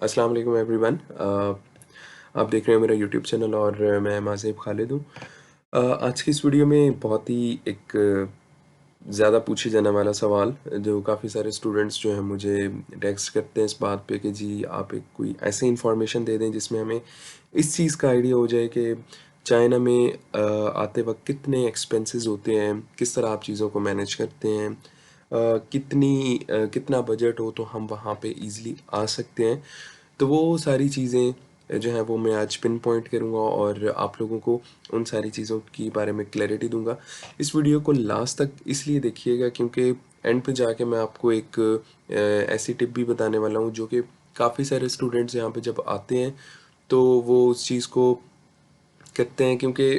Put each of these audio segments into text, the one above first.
अस्सलाम वालेकुम एवरीवन। आप देख रहे हैं मेरा यूट्यूब चैनल और मैं माज़िब खालिद हूँ। आज की इस वीडियो में बहुत ही एक ज़्यादा पूछे जाने वाला सवाल, जो काफ़ी सारे स्टूडेंट्स जो हैं मुझे टेक्स्ट करते हैं इस बात पे कि जी आप एक कोई ऐसी इंफॉर्मेशन दे दें जिसमें हमें इस चीज़ का आइडिया हो जाए कि चाइना में आते वक्त कितने एक्सपेंसेस होते हैं, किस तरह आप चीज़ों को मैनेज करते हैं, कितना बजट हो तो हम वहाँ पे इजीली आ सकते हैं। तो वो सारी चीज़ें जो हैं वो मैं आज पिन पॉइंट करूँगा और आप लोगों को उन सारी चीज़ों के बारे में क्लैरिटी दूँगा। इस वीडियो को लास्ट तक इसलिए देखिएगा क्योंकि एंड पे जाके मैं आपको एक ऐसी टिप भी बताने वाला हूँ जो कि काफ़ी सारे स्टूडेंट्स यहाँ पे जब आते हैं तो वो उस चीज़ को करते हैं, क्योंकि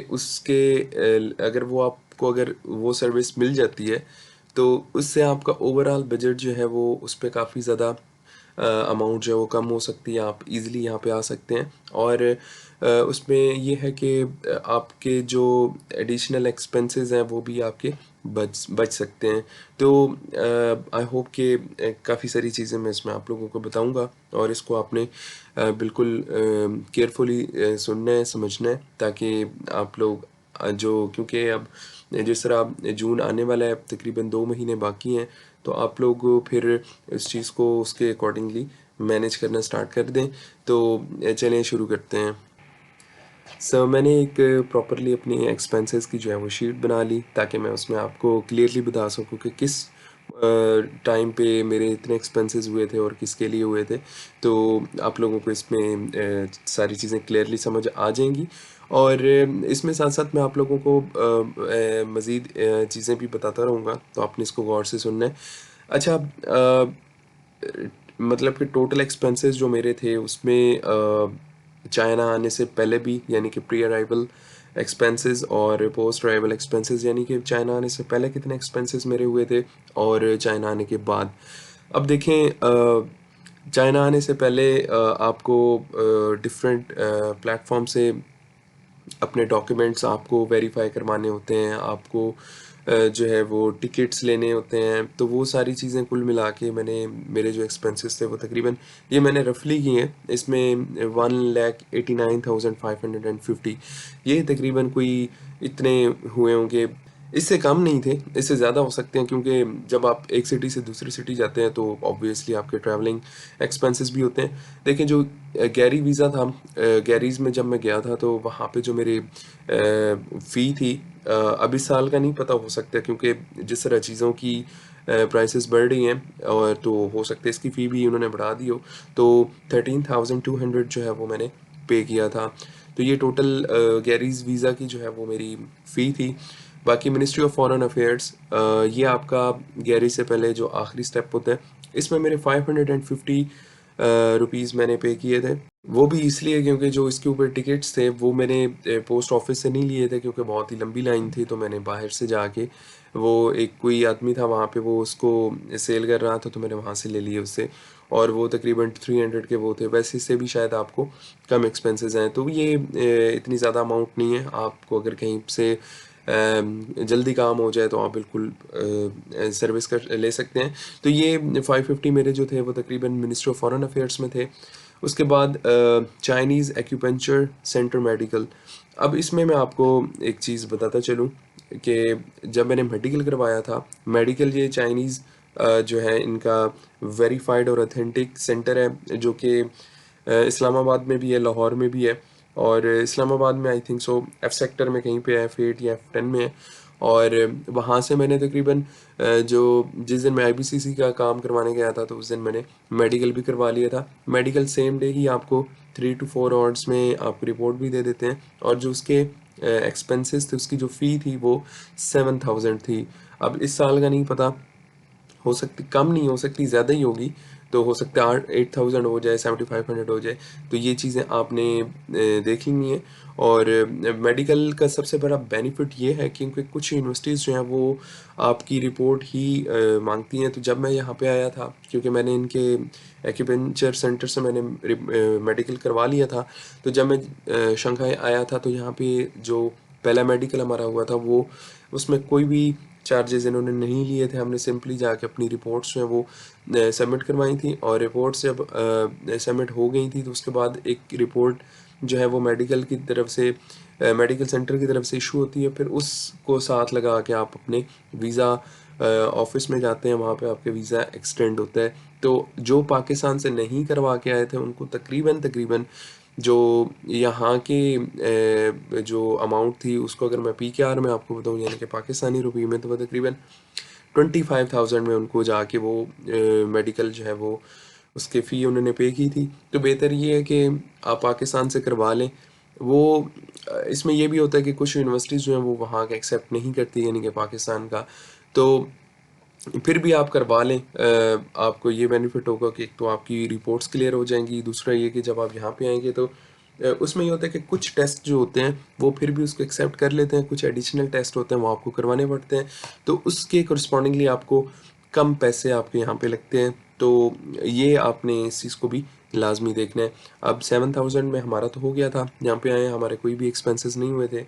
अगर वो सर्विस मिल जाती है तो उससे आपका ओवरऑल बजट जो है वो उस पे काफ़ी ज़्यादा अमाउंट जो है वो कम हो सकती है। आप इजीली यहाँ पे आ सकते हैं और उसमें ये है कि आपके जो एडिशनल एक्सपेंसेस हैं वो भी आपके बच बच सकते हैं। तो आई होप कि काफ़ी सारी चीज़ें मैं इसमें आप लोगों को बताऊंगा और इसको आपने बिल्कुल केयरफुली सुनना है, समझना है, ताकि आप लोग क्योंकि अब जिस तरह अब जून आने वाला है, तकरीबन 2 महीने बाकी हैं, तो आप लोग फिर इस चीज़ को उसके अकॉर्डिंगली मैनेज करना स्टार्ट कर दें। तो चलें शुरू करते हैं। मैंने एक प्रॉपरली अपनी एक्सपेंसेस की जो है वो शीट बना ली ताकि मैं उसमें आपको क्लियरली बता सकूं कि किस टाइम पे मेरे इतने एक्सपेंसेस हुए थे और किसके लिए हुए थे। तो आप लोगों को इसमें सारी चीज़ें क्लियरली समझ आ जाएंगी और इसमें साथ साथ मैं आप लोगों को मज़ीद चीज़ें भी बताता रहूँगा, तो आपने इसको गौर से सुनना है। अच्छा, मतलब कि टोटल एक्सपेंसेस जो मेरे थे उसमें चाइना आने से पहले भी यानी कि प्री अराइवल एक्सपेंसेस और पोस्ट अराइवल एक्सपेंसेस, यानी कि चाइना आने से पहले कितने एक्सपेंसेस मेरे हुए थे और चाइना आने के बाद। अब देखें, चाइना आने से पहले आपको डिफरेंट प्लेटफॉर्म से अपने डॉक्यूमेंट्स आपको वेरीफाई करवाने होते हैं, आपको जो है वो टिकट्स लेने होते हैं। तो वो सारी चीज़ें कुल मिला के मेरे जो एक्सपेंसेस थे वो तकरीबन, ये मैंने रफली किए हैं, इसमें 1,89,550, ये तकरीबन कोई इतने हुए होंगे। इससे कम नहीं थे, इससे ज़्यादा हो सकते हैं, क्योंकि जब आप एक सिटी से दूसरी सिटी जाते हैं तो ऑब्वियसली आपके ट्रैवलिंग एक्सपेंसेस भी होते हैं। देखिए, जो गैरी वीज़ा था, गैरीज़ में जब मैं गया था तो वहाँ पे जो मेरी फ़ी थी, अब इस साल का नहीं पता, हो सकता है क्योंकि जिस तरह चीज़ों की प्राइसेस बढ़ रही हैं और तो हो सकता है इसकी फ़ी भी उन्होंने बढ़ा दी हो। तो 13,200 जो है वो मैंने पे किया था। तो ये टोटल गैरीज़ वीज़ा की जो है वो मेरी फ़ी थी। बाकी मिनिस्ट्री ऑफ फॉरेन अफेयर्स, ये आपका गैरी से पहले जो आखिरी स्टेप होता है, इसमें मेरे 550 रुपीज़ मैंने पे किए थे। वो भी इसलिए क्योंकि जो इसके ऊपर टिकट्स थे वो मैंने पोस्ट ऑफिस से नहीं लिए थे, क्योंकि बहुत ही लंबी लाइन थी। तो मैंने बाहर से जाके, वो एक कोई आदमी था वहाँ पे, वो उसको सेल कर रहा था, तो मैंने वहाँ से ले लिए उससे, और वो तकरीबन 300 के वो थे। वैसे इससे भी शायद आपको कम एक्सपेंसेस हैं, तो ये इतनी ज़्यादा अमाउंट नहीं है। आपको अगर कहीं से जल्दी काम हो जाए तो आप बिल्कुल सर्विस कर ले सकते हैं। तो ये 550 मेरे जो थे वो तकरीबन मिनिस्ट्री ऑफ फॉरेन अफेयर्स में थे। उसके बाद चाइनीज़ एक्यूपंक्चर सेंटर मेडिकल। अब इसमें मैं आपको एक चीज़ बताता चलूँ कि जब मैंने मेडिकल करवाया था, मेडिकल ये चाइनीज़ जो है इनका वेरीफाइड और ऑथेंटिक सेंटर है, जो कि इस्लामाबाद में भी है, लाहौर में भी है, और इस्लामाबाद में I think so F sector में कहीं पे F8 या F10 में है। और वहाँ से मैंने तकरीबन जिस दिन मैं IBCC का काम करवाने गया था तो उस दिन मैंने मेडिकल भी करवा लिया था। मेडिकल सेम डे ही आपको 3 to 4 आवर्स में आपको रिपोर्ट भी दे देते हैं, और जो उसके एक्सपेंसेस थे, उसकी जो फ़ी थी वो 7,000 थी। अब इस साल का नहीं पता, हो सकती कम नहीं, हो सकती ज़्यादा ही होगी। तो हो सकता है 8,000 हो जाए, 7,500 हो जाए। तो ये चीज़ें आपने देख लेनी है। और मेडिकल का सबसे बड़ा बेनिफिट ये है क्योंकि कुछ यूनिवर्सिटीज़ जो हैं वो आपकी रिपोर्ट ही मांगती हैं। तो जब मैं यहाँ पे आया था, क्योंकि मैंने इनके एक्यूपेंचर सेंटर से मैंने मेडिकल करवा लिया था, तो जब मैं शंघाई आया था तो यहाँ पे जो पहला मेडिकल हमारा हुआ था वो, उसमें कोई भी चार्जेस इन्होंने नहीं लिए थे। हमने सिंपली जाके अपनी रिपोर्ट्स जो हैं वो सबमिट करवाई थी, और रिपोर्ट्स जब सबमिट हो गई थी तो उसके बाद एक रिपोर्ट जो है वो मेडिकल की तरफ से मेडिकल सेंटर की तरफ से इशू होती है। फिर उसको साथ लगा के आप अपने वीज़ा ऑफिस में जाते हैं, वहाँ पे आपके वीज़ा एक्सटेंड होता है। तो जो पाकिस्तान से नहीं करवा के आए थे उनको तकरीबन तकरीबन जो यहाँ की जो अमाउंट थी उसको अगर मैं पीकेआर में आपको बताऊँ यानी कि पाकिस्तानी रुपये में, तो वो तकरीबन 25,000 में उनको जाके वो मेडिकल जो है वो उसकी फ़ी उन्होंने पे की थी। तो बेहतर ये है कि आप पाकिस्तान से करवा लें। वो इसमें ये भी होता है कि कुछ यूनिवर्सिटीज़ जो हैं वो वहाँ का एक्सेप्ट नहीं करती यानी कि पाकिस्तान का, तो फिर भी आप करवा लें। आपको ये बेनिफिट होगा कि एक तो आपकी रिपोर्ट्स क्लियर हो जाएंगी, दूसरा ये कि जब आप यहाँ पे आएंगे तो उसमें ये होता है कि कुछ टेस्ट जो होते हैं वो फिर भी उसको एक्सेप्ट कर लेते हैं, कुछ एडिशनल टेस्ट होते हैं वो आपको करवाने पड़ते हैं, तो उसके करस्पॉन्डिंगली आपको कम पैसे आपके यहाँ पे लगते हैं। तो ये आपने इस चीज़ को भी लाजमी देखना है। अब 7,000 में हमारा तो हो गया था, यहाँ पे आए हमारे कोई भी एक्सपेंसेस नहीं हुए थे,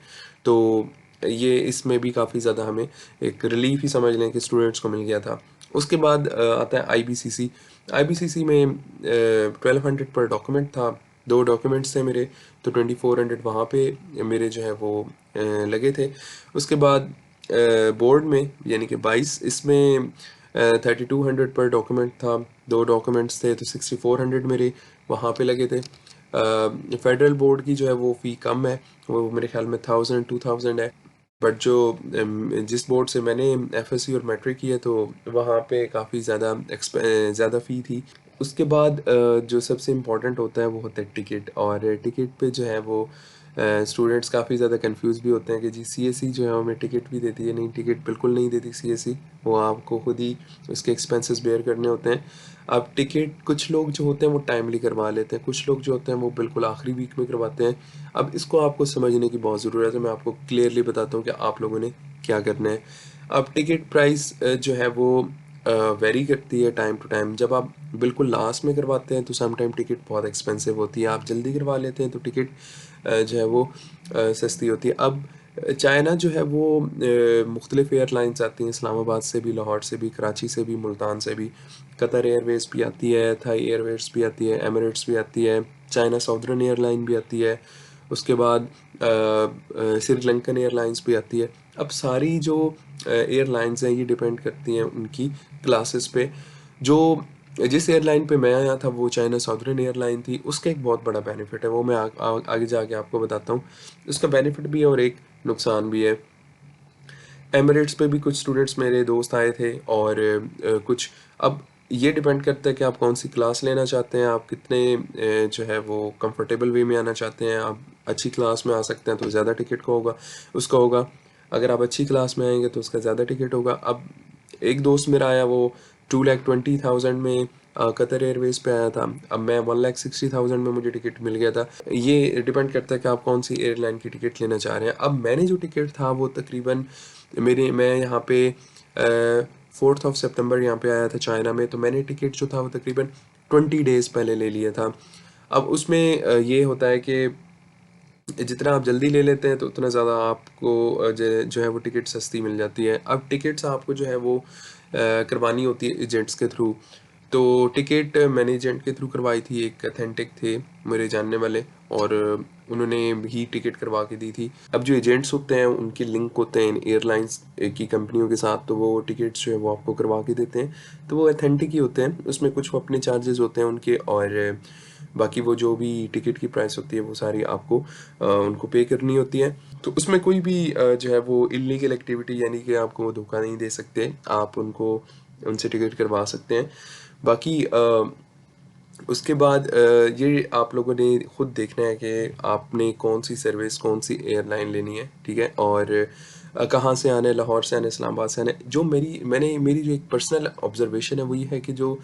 तो ये इसमें भी काफ़ी ज़्यादा हमें एक रिलीफ ही समझ लें कि स्टूडेंट्स को मिल गया था। उसके बाद आता है आईबीसीसी। आईबीसीसी में 1200 पर डॉक्यूमेंट था, 2 डॉक्यूमेंट्स थे मेरे, तो 2400 वहाँ पे मेरे जो है वो लगे थे। उसके बाद बोर्ड में यानी कि 22 इसमें 3200 पर डॉक्यूमेंट था, 2 डॉक्यूमेंट्स थे तो 6400 मेरे वहाँ पे लगे थे। फेडरल बोर्ड की जो है वो फ़ी कम है, वो मेरे ख्याल में 1000-2000 है। बट जो जिस बोर्ड से मैंने एफएससी और मैट्रिक किया तो वहाँ पे काफ़ी ज़्यादा फ़ी थी। उसके बाद जो सबसे इम्पोर्टेंट होता है वो होता है टिकट, और टिकट पे जो है वो स्टूडेंट्स काफ़ी ज़्यादा कंफ्यूज भी होते हैं कि जी सीएससी जो है हमें टिकट भी देती है। नहीं, टिकट बिल्कुल नहीं देती सीएससी, वो आपको खुद ही उसके एक्सपेंसेस बेयर करने होते हैं। अब टिकट कुछ लोग जो होते हैं वो टाइमली करवा लेते हैं, कुछ लोग जो होते हैं वो बिल्कुल आखिरी वीक में करवाते हैं। अब इसको आपको समझने की बहुत ज़रूरत है, मैं आपको क्लियरली बताता हूँ कि आप लोगों ने क्या करना है। अब टिकट प्राइस जो है वो वेरी करती है टाइम टू टाइम। जब आप बिल्कुल लास्ट में करवाते हैं तो सम टाइम टिकट बहुत एक्सपेंसिव होती है, आप जल्दी करवा लेते हैं तो टिकट जो है वो सस्ती होती है। अब चाइना जो है वो मुख्तलिफ एयरलाइंस आती हैं, इस्लामाबाद से भी, लाहौर से भी, कराची से भी, मुल्तान से भी, कतर एयरवेज़ भी आती है, थाई एयरवेज़ भी आती है, एमिरेट्स भी आती है, चाइना साउदर्न एयरलाइन भी आती है, उसके बाद श्रीलंकन एयरलाइंस भी आती है। अब सारी जो एयरलाइंस हैं ये डिपेंड करती हैं उनकी क्लासेस पे। जो जिस एयरलाइन पे मैं आया था वो चाइना साउदर्न एयरलाइन थी, उसका एक बहुत बड़ा बेनिफिट है, वो मैं आगे जाके आपको बताता हूँ। उसका बेनिफिट भी है और एक नुकसान भी है। एमिरेट्स पे भी कुछ स्टूडेंट्स मेरे दोस्त आए थे, और कुछ अब ये डिपेंड करता है कि आप कौन सी क्लास लेना चाहते हैं, आप कितने जो है वो कंफर्टेबल वे में आना चाहते हैं। आप अच्छी क्लास में आ सकते हैं तो ज़्यादा टिकट का होगा उसका होगा, अगर आप अच्छी क्लास में आएंगे तो उसका ज़्यादा टिकट होगा। अब एक दोस्त मेरा आया वो 2,20,000 में कतर एयरवेज़ पे आया था, अब मैं 1,60,000 में मुझे टिकट मिल गया था। ये डिपेंड करता है कि आप कौन सी एयरलाइन की टिकट लेना चाह रहे हैं। अब मैंने जो टिकट था वो तकरीबन मैं यहाँ पे 4th ऑफ सितंबर यहाँ पे आया था चाइना में, तो मैंने टिकट जो था वो तकरीबन 20 डेज़ पहले ले लिया था। अब उसमें ये होता है कि जितना आप जल्दी ले लेते हैं तो उतना ज़्यादा आपको जो है वो टिकट सस्ती मिल जाती है। अब टिकट्स आपको जो है वो करवानी होती है एजेंट्स के थ्रू। तो टिकट मैंने एजेंट के थ्रू करवाई थी, एक अथेंटिक थे मेरे जानने वाले, और उन्होंने ही टिकट करवा के दी थी। अब जो एजेंट्स होते हैं उनके लिंक होते हैं इन एयरलाइंस की कंपनियों के साथ, तो वो टिकट्स जो है वो आपको करवा के देते हैं। तो वो अथेंटिक ही होते हैं, उसमें कुछ वो अपने चार्जेस होते हैं उनके, और बाकी वो जो भी टिकट की प्राइस होती है वो सारी आपको उनको पे करनी होती है। तो उसमें कोई भी जो है वो इल्लीगल एक्टिविटी यानी कि आपको वो धोखा नहीं दे सकते, आप उनको उनसे टिकट करवा सकते हैं। बाकी उसके बाद ये आप लोगों ने खुद देखना है कि आपने कौन सी सर्विस, कौन सी एयरलाइन लेनी है, ठीक है, और कहाँ से आना है, लाहौर से आना है, इस्लामाबाद से आना है। जो मेरी जो एक पर्सनल ऑब्जर्वेशन है वो ये है कि जो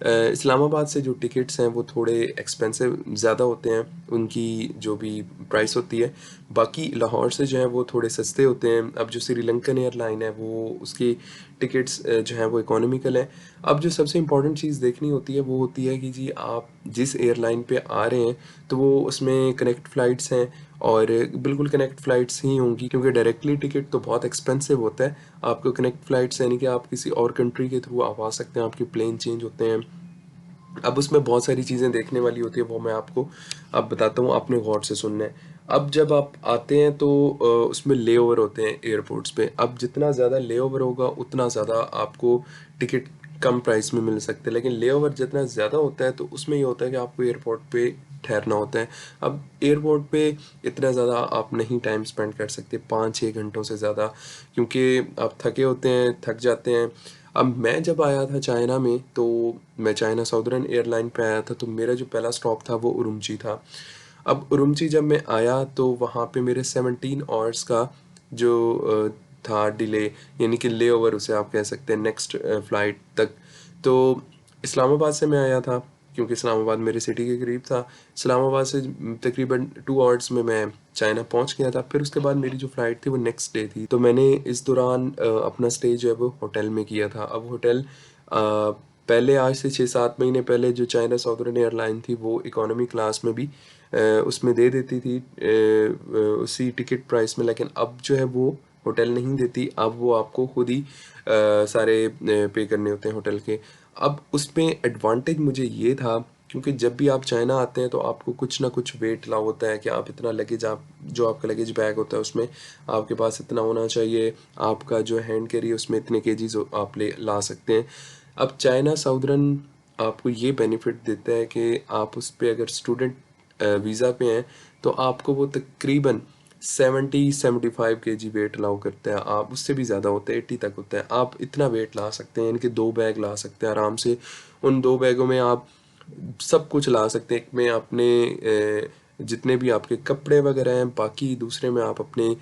इस्लामाबाद से जो टिकट्स हैं वो थोड़े एक्सपेंसिव ज़्यादा होते हैं, उनकी जो भी प्राइस होती है। बाकी लाहौर से जो है वो थोड़े सस्ते होते हैं। अब जो श्रीलंकन एयरलाइन है वो उसकी टिकट्स जो हैं वो इकोनॉमिकल हैं। अब जो सबसे इम्पोर्टेंट चीज़ देखनी होती है वो होती है कि जी आप जिस एयरलाइन पे आ रहे हैं तो वो उसमें कनेक्ट फ़्लाइट्स हैं, और बिल्कुल कनेक्ट फ़्लाइट्स ही होंगी, क्योंकि डायरेक्टली टिकट तो बहुत एक्सपेंसिव होता है। आपको कनेक्ट फ़्लाइट्स यानी कि आप किसी और कंट्री के थ्रू आप आ सकते हैं, आपके प्लेन चेंज होते हैं। अब उसमें बहुत सारी चीज़ें देखने वाली होती है, वो मैं आपको अब बताता हूँ, आपने गौर से सुनना है। अब जब आप आते हैं तो उसमें लेओवर होते हैं एयरपोर्ट्स पे। अब जितना ज़्यादा लेओवर होगा उतना ज़्यादा आपको टिकट कम प्राइस में मिल सकते हैं, लेकिन लेओवर जितना ज़्यादा होता है तो उसमें ये होता है कि आपको एयरपोर्ट पे ठहरना होता है। अब एयरपोर्ट पे इतना ज़्यादा आप नहीं टाइम स्पेंड कर सकते 5-6 घंटों से ज़्यादा, क्योंकि आप थके होते हैं, थक जाते हैं। अब मैं जब आया था चाइना में, तो मैं चाइना साउदर्न एयरलाइन पे आया था, तो मेरा जो पहला स्टॉप था वो उरुमची था। अब उरुमची जब मैं आया तो वहाँ पे मेरे 17 आवर्स का जो था डिले, यानी कि लेओवर उसे आप कह सकते हैं नेक्स्ट फ़्लाइट तक। तो इस्लामाबाद से मैं आया था, क्योंकि इस्लामाबाद मेरे सिटी के करीब था। इस्लामाबाद से तकरीबन 2 आवर्स में मैं चाइना पहुंच गया था। फिर उसके बाद मेरी जो फ़्लाइट थी वो नेक्स्ट डे थी, तो मैंने इस दौरान अपना स्टे जो है वो होटल में किया था। अब होटल पहले आज से 6-7 महीने पहले जो चाइना साउदर्न एयरलाइन थी वो इकोनॉमी क्लास में भी उसमें दे देती थी उसी टिकट प्राइस में, लेकिन अब जो है वो होटल नहीं देती। अब वो आपको खुद ही सारे पे करने होते हैं होटल के। अब उसमें एडवांटेज मुझे ये था, क्योंकि जब भी आप चाइना आते हैं तो आपको कुछ ना कुछ वेट अलाउ होता है कि आप इतना लगेज, आप जो आपका लगेज बैग होता है उसमें आपके पास इतना होना चाहिए। आपका जो हैंड कैरी है उसमें इतने केजीज आप ले ला सकते हैं। अब चाइना साउदर्न आपको ये बेनिफिट देता है कि आप उस पे अगर स्टूडेंट वीज़ा पे हैं तो आपको वो तकरीबन 70-75 केजी वेट अलाउ करता है। आप उससे भी ज़्यादा होता है, 80 तक होता है। आप इतना वेट ला सकते हैं, यानी कि 2 बैग ला सकते हैं आराम से। उन 2 बैगों में आप सब कुछ ला सकते हैं। एक में अपने जितने भी आपके कपड़े वगैरह हैं, बाकी दूसरे में आप अपने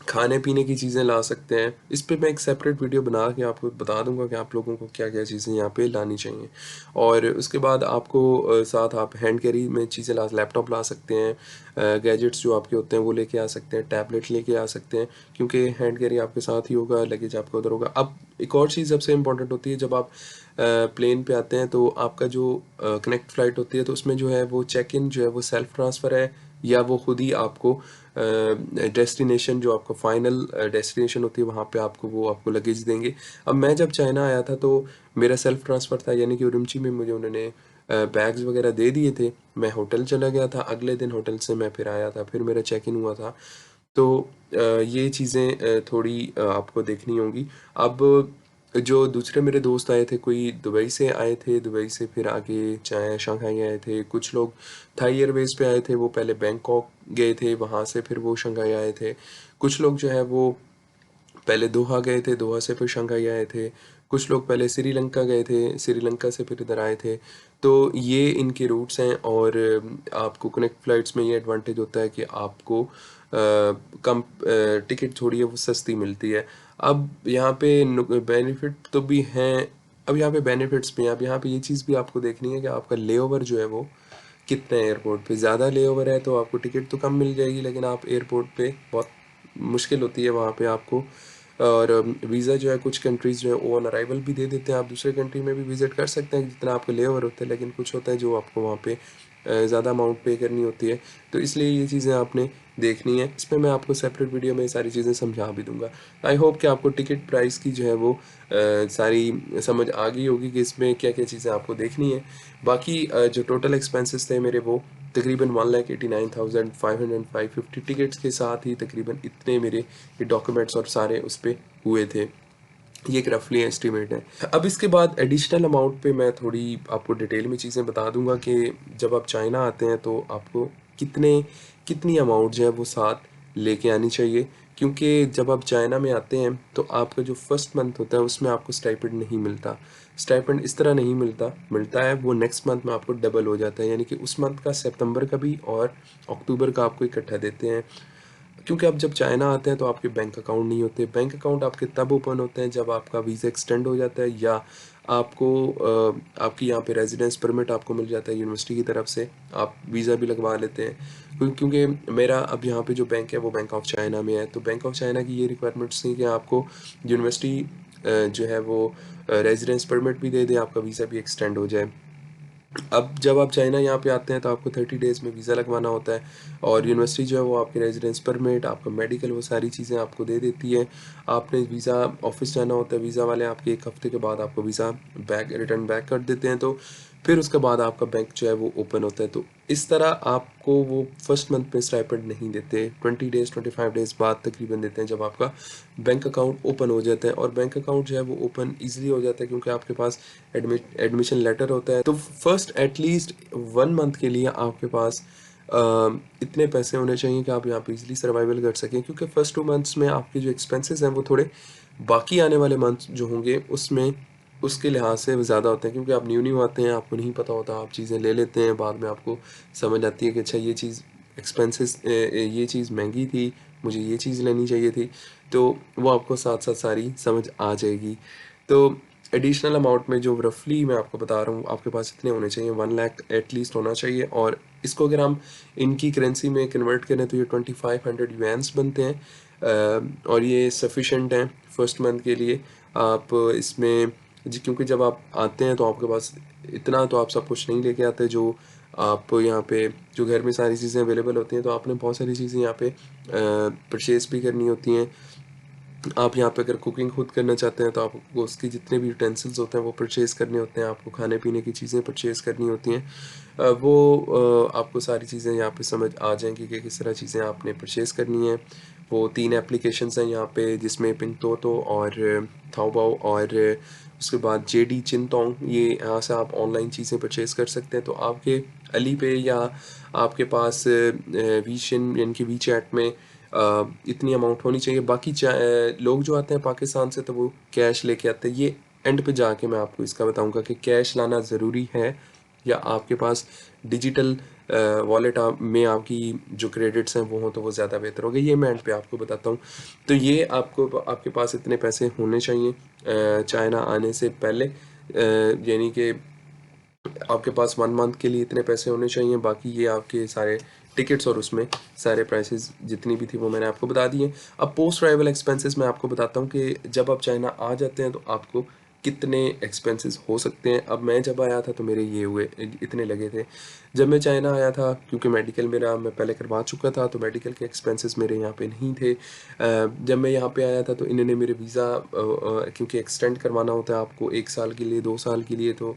खाने पीने की चीज़ें ला सकते हैं। इस पे मैं एक सेपरेट वीडियो बना के आपको बता दूंगा कि आप लोगों को क्या-क्या चीज़ें यहाँ पे लानी चाहिए। और उसके बाद आपको साथ आप हैंड कैरी में चीज़ें ला लैपटॉप ला सकते हैं, गैजेट्स जो आपके होते हैं वो लेके आ सकते हैं, टैबलेट लेके आ सकते हैं, क्योंकि हैंड कैरी आपके साथ ही होगा, लगेज आपका उधर होगा। अब एक और चीज़ सबसे इम्पोर्टेंट होती है, जब आप प्लेन पे आते हैं तो आपका जो कनेक्ट फ़्लाइट होती है तो उसमें जो है वो चेक इन जो है वो सेल्फ ट्रांसफ़र है, या वो खुद ही आपको डेस्टिनेशन जो आपका फाइनल डेस्टिनेशन होती है वहाँ पे आपको वो आपको लगेज देंगे। अब मैं जब चाइना आया था तो मेरा सेल्फ ट्रांसफ़र था, यानी कि उरुमची में मुझे उन्होंने बैग्स वगैरह दे दिए थे। मैं होटल चला गया था, अगले दिन होटल से मैं फिर आया था, फिर मेरा चेक इन हुआ था। तो ये चीज़ें थोड़ी आपको देखनी होंगी। अब जो दूसरे मेरे दोस्त आए थे, कोई दुबई से आए थे, दुबई से फिर आगे चाहे शंघाई आए थे, कुछ लोग थाई एयरवेज़ पे आए थे, वो पहले बैंकॉक गए थे, वहाँ से फिर वो शंघाई आए थे। कुछ लोग जो है वो पहले दोहा गए थे, दोहा से फिर शंघाई आए थे। कुछ लोग पहले श्रीलंका गए थे, श्रीलंका से फिर इधर आए थे। तो ये इनके रूट्स हैं, और आपको कनेक्ट फ़्लाइट्स में ये एडवांटेज होता है कि आपको कम टिकट थोड़ी है वो सस्ती मिलती है। अब यहाँ पे बेनिफिट तो भी हैं, अब यहाँ पे बेनिफिट्स भी हैं। अब यहाँ पे ये चीज़ भी आपको देखनी है कि आपका लेओवर जो है वो कितना है एयरपोर्ट पे। ज़्यादा लेओवर है तो आपको टिकट तो कम मिल जाएगी, लेकिन आप एयरपोर्ट पे बहुत मुश्किल होती है वहाँ पे आपको। और वीज़ा जो है कुछ कंट्रीज़ जो है वो ऑन अराइवल भी दे देते हैं, आप दूसरे कंट्री में भी विज़िट कर सकते हैं जितना आपका लेओवर होता है, लेकिन कुछ होता है जो आपको वहाँ पे ज़्यादा अमाउंट पे करनी होती है। तो इसलिए ये चीज़ें आपने देखनी है। इसमें मैं आपको सेपरेट वीडियो में ये सारी चीज़ें समझा भी दूँगा। आई होप कि आपको टिकट प्राइस की जो है वो सारी समझ आ गई होगी कि इसमें क्या-क्या चीज़ें आपको देखनी है। बाकी जो टोटल एक्सपेंसेस थे मेरे वो तकरीबन 1,89,500 टिकट्स के साथ ही तकरीबन इतने मेरे ये डॉक्यूमेंट्स और सारे उस पे हुए थे। ये एक रफली एस्टिमेट है। अब इसके बाद एडिशनल अमाउंट पे मैं थोड़ी आपको डिटेल में चीज़ें बता दूँगा कि जब आप चाइना आते हैं तो आपको कितने कितनी अमाउंट जो है वो साथ लेके आनी चाहिए। क्योंकि जब आप चाइना में आते हैं तो आपका जो फर्स्ट मंथ होता है उसमें आपको स्टाइपेंड नहीं मिलता। स्टाइपेंड इस तरह नहीं मिलता, मिलता है वो नेक्स्ट मंथ में आपको डबल हो जाता है, यानी कि उस मंथ का सितंबर का भी और अक्टूबर का आपको इकट्ठा देते हैं। क्योंकि आप जब चाइना आते हैं तो आपके बैंक अकाउंट नहीं होते। बैंक अकाउंट आपके तब ओपन होते हैं जब आपका वीज़ा एक्सटेंड हो जाता है, या आपको आपकी यहाँ पे रेजिडेंस परमिट आपको मिल जाता है यूनिवर्सिटी की तरफ से, आप वीज़ा भी लगवा लेते हैं। क्योंकि मेरा अब यहाँ पे जो बैंक है वो बैंक ऑफ चाइना में है, तो बैंक ऑफ चाइना की ये रिक्वायरमेंट्स थी कि आपको यूनिवर्सिटी जो है वो रेजिडेंस परमिट भी दे दे, आपका वीज़ा भी एक्सटेंड हो जाए। अब जब आप चाइना यहाँ पे आते हैं तो आपको 30 डेज़ में वीज़ा लगवाना होता है और यूनिवर्सिटी जो है वो आपके रेज़िडेंस परमिट, आपका मेडिकल, वो सारी चीज़ें आपको दे देती है। आपने वीज़ा ऑफ़िस जाना होता है, वीज़ा वाले आपके 1 हफ़्ते के बाद आपको वीज़ा रिटर्न बैक कर देते हैं, तो फिर उसके बाद आपका बैंक जो है वो ओपन होता है। तो इस तरह आपको वो फर्स्ट मंथ में स्टाइपेंड नहीं देते, 20 डेज़ 25 डेज़ बाद तकरीबन देते हैं, जब आपका बैंक अकाउंट ओपन हो जाता है। और बैंक अकाउंट जो है वो ओपन ईज़िली हो जाता है क्योंकि आपके पास एडमिशन लेटर होता है। तो फर्स्ट एटलीस्ट 1 मंथ के लिए आपके पास इतने पैसे होने चाहिए कि आप यहाँ पे ईज़िली सर्वाइवल कर सकें, क्योंकि फर्स्ट 2 मंथ्स में आपके जो एक्सपेंसेस हैं वो थोड़े बाकी आने वाले मंथ जो होंगे उसमें उसके लिहाज से वो ज़्यादा होते हैं, क्योंकि आप न्यू आते हैं, आपको नहीं पता होता, आप चीज़ें ले लेते हैं, बाद में आपको समझ आती है कि अच्छा ये चीज़ ये चीज़ महंगी थी, मुझे ये चीज़ लेनी चाहिए थी, तो वो आपको साथ-साथ सारी समझ आ जाएगी। तो एडिशनल अमाउंट में जो रफ़ली मैं आपको बता रहा हूँ, आपके पास इतने होने चाहिए, 1 लाख एटलीस्ट होना चाहिए। और इसको अगर हम इनकी करेंसी में कन्वर्ट करें तो ये 2500 युआन्स बनते हैं, और ये सफिशिएंट हैं फर्स्ट मंथ के लिए। आप इसमें जी, क्योंकि जब आप आते हैं तो आपके पास इतना तो आप सब कुछ नहीं लेके आते जो आप यहाँ पे, जो घर में सारी चीज़ें अवेलेबल होती हैं, तो आपने बहुत सारी चीज़ें यहाँ पे परचेज़ भी करनी होती हैं। आप यहाँ पे अगर कुकिंग खुद करना चाहते हैं तो आपको उसके जितने भी यूटेंसिल्स होते हैं वो परचेज़ करने होते हैं, आपको खाने-पीने की चीज़ें परचेज़ करनी होती हैं। आपको सारी चीज़ें यहाँ पे समझ आ जाएँगी कि किस तरह चीज़ें आपने परचेज़ करनी है। वो 3 एप्लीकेशंस हैं यहाँ पे, जिसमें पिंगतोतो और ताओबाओ, और उसके बाद जेडी चिंतोंग, ये यहाँ से आप ऑनलाइन चीज़ें परचेज़ कर सकते हैं। तो आपके अली पे या आपके पास वीशिन यानी कि वीचैट में इतनी अमाउंट होनी चाहिए। बाकी लोग जो आते हैं पाकिस्तान से तो वो कैश लेके आते हैं। ये एंड पे जाके मैं आपको इसका बताऊँगा कि कैश लाना ज़रूरी है या आपके पास डिजिटल वॉलेट में आपकी जो क्रेडिट्स हैं वो हों तो वो ज़्यादा बेहतर होगा। ये मैं एंड पे आपको बताता हूँ। तो ये आपको आपके पास इतने पैसे होने चाहिए चाइना आने से पहले, यानी कि आपके पास 1 मंथ के लिए इतने पैसे होने चाहिए। बाकी ये आपके सारे टिकट्स और उसमें सारे प्राइसेस जितनी भी थी वो मैंने आपको बता दी हैं। अब पोस्ट ट्रैवल एक्सपेंसेस मैं आपको बताता हूँ कि जब आप चाइना आ जाते हैं तो आपको कितने एक्सपेंसेस हो सकते हैं। अब मैं जब आया था तो मेरे ये हुए इतने लगे थे। जब मैं चाइना आया था, क्योंकि मेडिकल मेरा मैं पहले करवा चुका था, तो मेडिकल के एक्सपेंसेस मेरे यहाँ पे नहीं थे। जब मैं यहाँ पे आया था तो इन्होंने मेरे वीज़ा, क्योंकि एक्सटेंड करवाना होता है आपको 1 साल के लिए, 2 साल के लिए, तो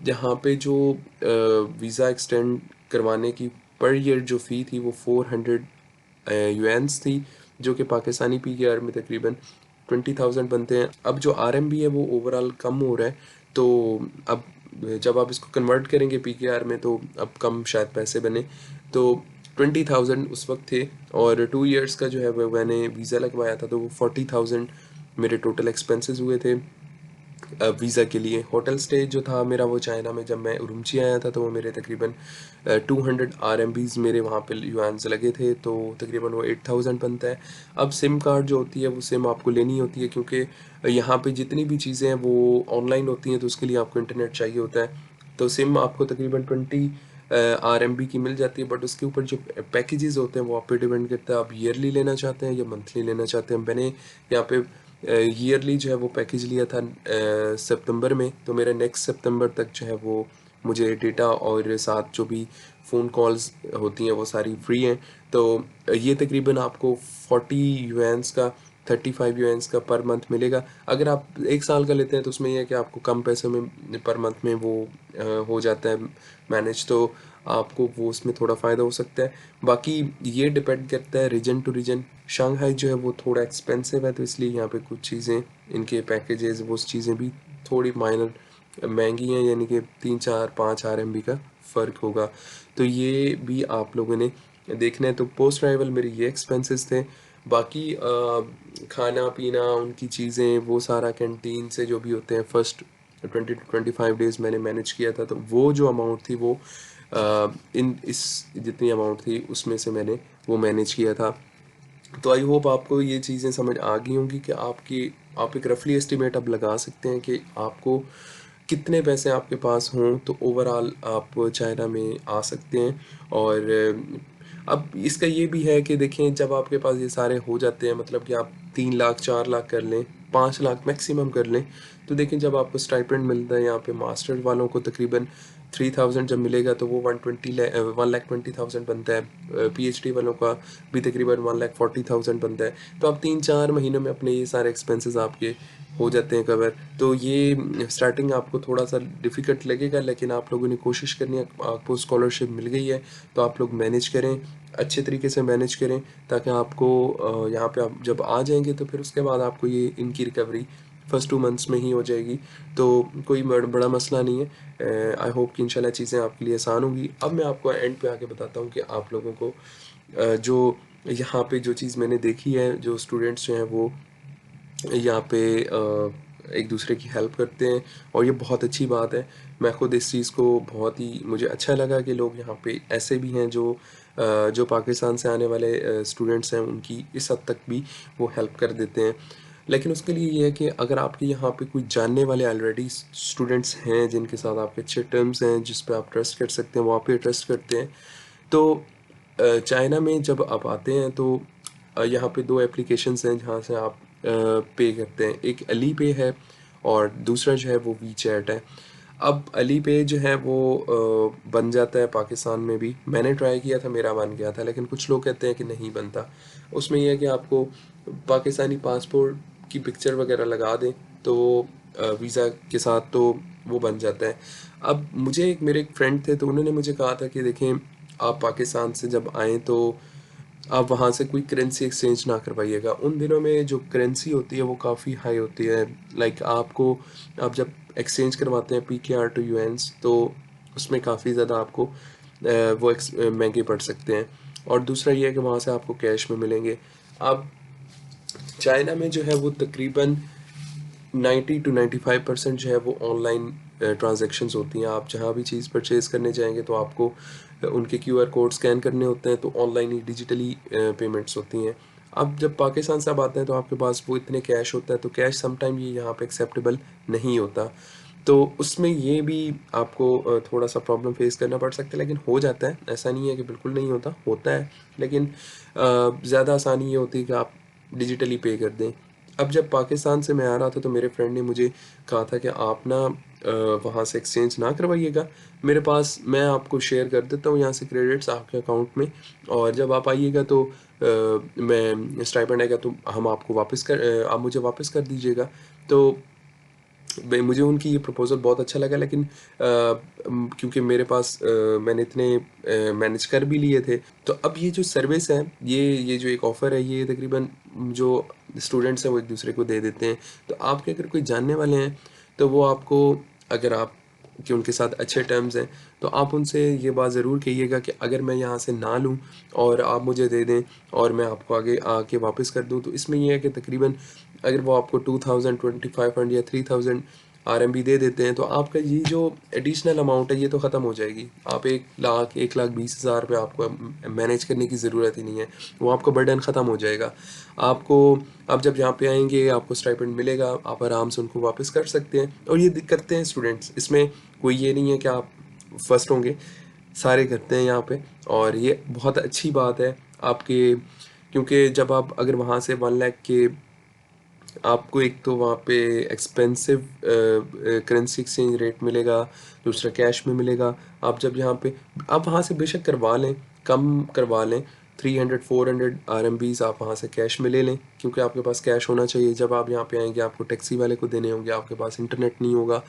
यहाँ पे जो वीज़ा एक्सटेंड करवाने की पर ईयर जो फ़ी थी वो 400 युआन्स थी, जो कि पाकिस्तानी पीकेआर में तकरीबन 20,000 बनते हैं। अब जो आरएमबी है वो ओवरऑल कम हो रहा है, तो अब जब आप इसको कन्वर्ट करेंगे पीकेआर में तो अब कम शायद पैसे बने, तो 20,000 उस वक्त थे। और 2 इयर्स का जो है वो मैंने वीज़ा लगवाया था, तो वो 40,000 मेरे टोटल एक्सपेंसेस हुए थे वीज़ा के लिए। होटल स्टे जो था मेरा वो चाइना में, जब मैं उरुमची आया था तो वो मेरे तकरीबन 200 आरएमबीज़ मेरे वहाँ पे युआन्स लगे थे, तो तकरीबन वो 8,000 बनता है। अब सिम कार्ड जो होती है वो सिम आपको लेनी होती है, क्योंकि यहाँ पे जितनी भी चीज़ें हैं वो ऑनलाइन होती हैं, तो उसके लिए आपको इंटरनेट चाहिए होता है। तो सिम आपको तकरीबन 20 आरएमबी की मिल जाती है, बट उसके ऊपर जो पैकेजेस होते हैं वो आप पे डिपेंड करता है, आप ईयरली लेना चाहते हैं या मंथली लेना चाहते हैं। मैंने यहाँ पे ईयरली जो है वो पैकेज लिया था सितंबर में, तो मेरा नेक्स्ट सितंबर तक जो है वो मुझे डेटा और साथ जो भी फ़ोन कॉल्स होती हैं वो सारी फ्री हैं। तो ये तकरीबन आपको 40 युआन्स का, 35 युआन्स का पर मंथ मिलेगा। अगर आप 1 साल का लेते हैं तो उसमें ये है कि आपको कम पैसों में पर मंथ में वो हो जाता है मैनेज, तो आपको वो उसमें थोड़ा फ़ायदा हो सकता है। बाकी ये डिपेंड करता है रीजन टू रीजन। शंघाई जो है वो थोड़ा एक्सपेंसिव है, तो इसलिए यहाँ पे कुछ चीज़ें, इनके पैकेजेस, वो चीज़ें भी थोड़ी माइनर महंगी हैं, यानी कि 3 4 5 आरएमबी का फ़र्क होगा। तो ये भी आप लोगों ने देखना है। तो पोस्ट अराइवल मेरे ये एक्सपेंसेस थे। बाकी खाना पीना, उनकी चीज़ें, वो सारा कैंटीन से जो भी होते हैं, फर्स्ट 20 to 25 डेज़ मैंने मैनेज किया था, तो वो जो अमाउंट थी वो इस जितनी अमाउंट थी उसमें से मैंने वो मैनेज किया था। तो आई होप आपको ये चीज़ें समझ आ गई होंगी कि आप एक रफली एस्टिमेट अब लगा सकते हैं कि आपको कितने पैसे आपके पास हों तो ओवरऑल आप चाइना में आ सकते हैं। और अब इसका ये भी है कि देखें, जब आपके पास ये सारे हो जाते हैं, मतलब कि आप 3 लाख 4 लाख कर लें, 5 लाख मैक्सिमम कर लें, तो देखें जब आपको स्टाइपेंड मिलता है यहाँ पे मास्टर वालों को तकरीबन 3000 जब मिलेगा तो वो 1,20,000 बनता है। पीएचडी वालों का भी तकरीबन 1,40,000 बनता है। तो आप 3-4 महीनों में अपने ये सारे एक्सपेंसेस आपके हो जाते हैं कवर। तो ये स्टार्टिंग आपको थोड़ा सा डिफ़िकल्ट लगेगा, लेकिन आप लोगों ने कोशिश करनी है। आपको स्कॉलरशिप मिल गई है तो आप लोग मैनेज करें, अच्छे तरीके से मैनेज करें, ताकि आपको यहाँ पे आप जब आ जाएंगे तो फिर उसके बाद आपको ये इनकी रिकवरी फर्स्ट 2 मंथ्स में ही हो जाएगी। तो कोई बड़ा मसला नहीं है। आई होप कि इंशाल्लाह चीज़ें आपके लिए आसान होंगी। अब मैं आपको एंड पे आके बताता हूँ कि आप लोगों को जो यहाँ पे जो चीज़ मैंने देखी है, जो स्टूडेंट्स जो हैं वो यहाँ पे एक दूसरे की हेल्प करते हैं, और ये बहुत अच्छी बात है। मैं खुद इस चीज़ को बहुत ही मुझे अच्छा लगा कि लोग यहाँ पे ऐसे भी हैं जो पाकिस्तान से आने वाले स्टूडेंट्स हैं, उनकी इस हद तक भी वो हेल्प कर देते हैं। लेकिन उसके लिए ये है कि अगर आपके यहाँ पे कोई जानने वाले ऑलरेडी स्टूडेंट्स हैं जिनके साथ आपके अच्छे टर्म्स हैं, जिस पे आप ट्रस्ट कर सकते हैं, वो आप पे ट्रस्ट करते हैं, तो चाइना में जब आप आते हैं तो यहाँ पे 2 एप्लीकेशंस हैं जहाँ से आप पे करते हैं। एक अली पे है और दूसरा जो है वो वीचैट है। अब अली पे जो है वो बन जाता है पाकिस्तान में भी। मैंने ट्राई किया था, मेरा बन गया था, लेकिन कुछ लोग कहते हैं कि नहीं बनता। उसमें ये है कि आपको पाकिस्तानी पासपोर्ट की पिक्चर वगैरह लगा दें तो वीज़ा के साथ तो वो बन जाता है। अब मेरे एक फ्रेंड थे, तो उन्होंने मुझे कहा था कि देखें, आप पाकिस्तान से जब आएँ तो आप वहाँ से कोई करेंसी एक्सचेंज ना करवाइएगा। उन दिनों में जो करेंसी होती है वो काफ़ी हाई होती है। लाइक आप जब एक्सचेंज करवाते हैं पीकेआर टू यूएन्स, तो उसमें काफ़ी ज़्यादा आपको वो महंगे पड़ सकते हैं। और दूसरा ये है कि वहाँ से आपको कैश में मिलेंगे। अब चाइना में जो है वो तकरीबन 90 to 95% जो है वो ऑनलाइन ट्रांजैक्शंस होती हैं। आप जहाँ भी चीज़ परचेज़ करने जाएंगे तो आपको उनके क्यूआर कोड स्कैन करने होते हैं, तो ऑनलाइन ही डिजिटली पेमेंट्स होती हैं। अब जब पाकिस्तान से आप आते हैं तो आपके पास वो इतने कैश होता है, तो कैश समटाइम ये यहाँ पे एक्सेप्टेबल नहीं होता। तो उसमें ये भी आपको थोड़ा सा प्रॉब्लम फेस करना पड़ सकता है, लेकिन हो जाता है। ऐसा नहीं है कि बिल्कुल नहीं होता, होता है। लेकिन ज़्यादा आसानी ये होती है कि आप डिजिटली पे कर दें। अब जब पाकिस्तान से मैं आ रहा था तो मेरे फ्रेंड ने मुझे कहा था कि आप ना वहाँ से एक्सचेंज ना करवाइएगा, मेरे पास मैं आपको शेयर कर देता हूँ यहाँ से क्रेडिट्स आपके अकाउंट में, और जब आप आइएगा तो मैं स्टाइपेंड आएगा तो आप मुझे वापस कर दीजिएगा। तो मुझे उनकी ये प्रपोज़ल बहुत अच्छा लगा, लेकिन क्योंकि मेरे पास मैंने इतने मैनेज कर भी लिए थे। तो अब ये जो सर्विस है, ये जो एक ऑफ़र है, ये तकरीबन जो स्टूडेंट्स हैं वो एक दूसरे को दे देते हैं। तो आपके अगर कोई जानने वाले हैं तो वो आपको, अगर आप कि उनके साथ अच्छे टर्म्स हैं, तो आप उनसे ये बात ज़रूर कहिएगा कि अगर मैं यहाँ से ना लूँ और आप मुझे दे दें और मैं आपको आगे आके वापस कर दूँ, तो इसमें ये है कि तकरीबन अगर वो आपको 2000, 2500 या 3000 आरएमबी दे देते हैं, तो आपका ये जो एडिशनल अमाउंट है ये तो ख़त्म हो जाएगी। आप 1,20,000 पे आपको मैनेज करने की ज़रूरत ही नहीं है, वो आपका बर्डन ख़त्म हो जाएगा। आपको आप जब यहाँ पे आएंगे आपको स्टाइपेंड मिलेगा, आप आराम से उनको वापस कर सकते हैं, और ये करते हैं स्टूडेंट्स। इसमें कोई ये नहीं है कि आप फर्स्ट होंगे, सारे करते हैं यहाँ पे, और ये बहुत अच्छी बात है आपके, क्योंकि जब आप अगर वहाँ से 1 लाख के, आपको एक तो वहाँ पे एक्सपेंसिव करेंसी एक्सचेंज रेट मिलेगा, दूसरा कैश में मिलेगा। आप जब यहाँ पे आप वहाँ से बेशक करवा लें, कम करवा लें, 300-400 आरएमबीज़ आप वहाँ से कैश में ले लें, क्योंकि आपके पास कैश होना चाहिए। जब आप यहाँ पे आएंगे आपको टैक्सी वाले को देने होंगे, आपके पास इंटरनेट नहीं होगा,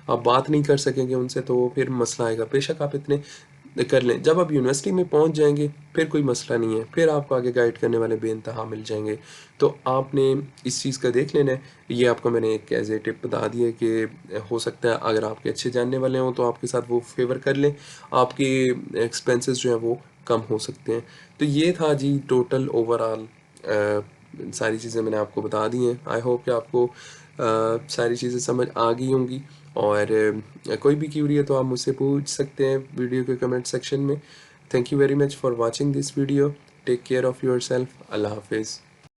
आप बात नहीं कर सकेंगे उनसे, तो फिर मसला आएगा। बेशक आप इतने कर लें, जब आप यूनिवर्सिटी में पहुंच जाएंगे फिर कोई मसला नहीं है, फिर आपको आगे गाइड करने वाले बेइंतहा मिल जाएंगे। तो आपने इस चीज़ का देख लेना है। ये आपको मैंने एक एज ए टिप बता दी है कि हो सकता है अगर आपके अच्छे जानने वाले हों तो आपके साथ वो फेवर कर लें, आपके एक्सपेंसेस जो हैं वो कम हो सकते हैं। तो ये था जी टोटल ओवरऑल, सारी चीज़ें मैंने आपको बता दी हैं। आई होप कि आपको सारी चीज़ें समझ आ गई होंगी, और कोई भी क्यूरी है तो आप मुझसे पूछ सकते हैं वीडियो के कमेंट सेक्शन में। Thank you very much for watching this video. Take care of yourself. अल्लाह हाफिज़।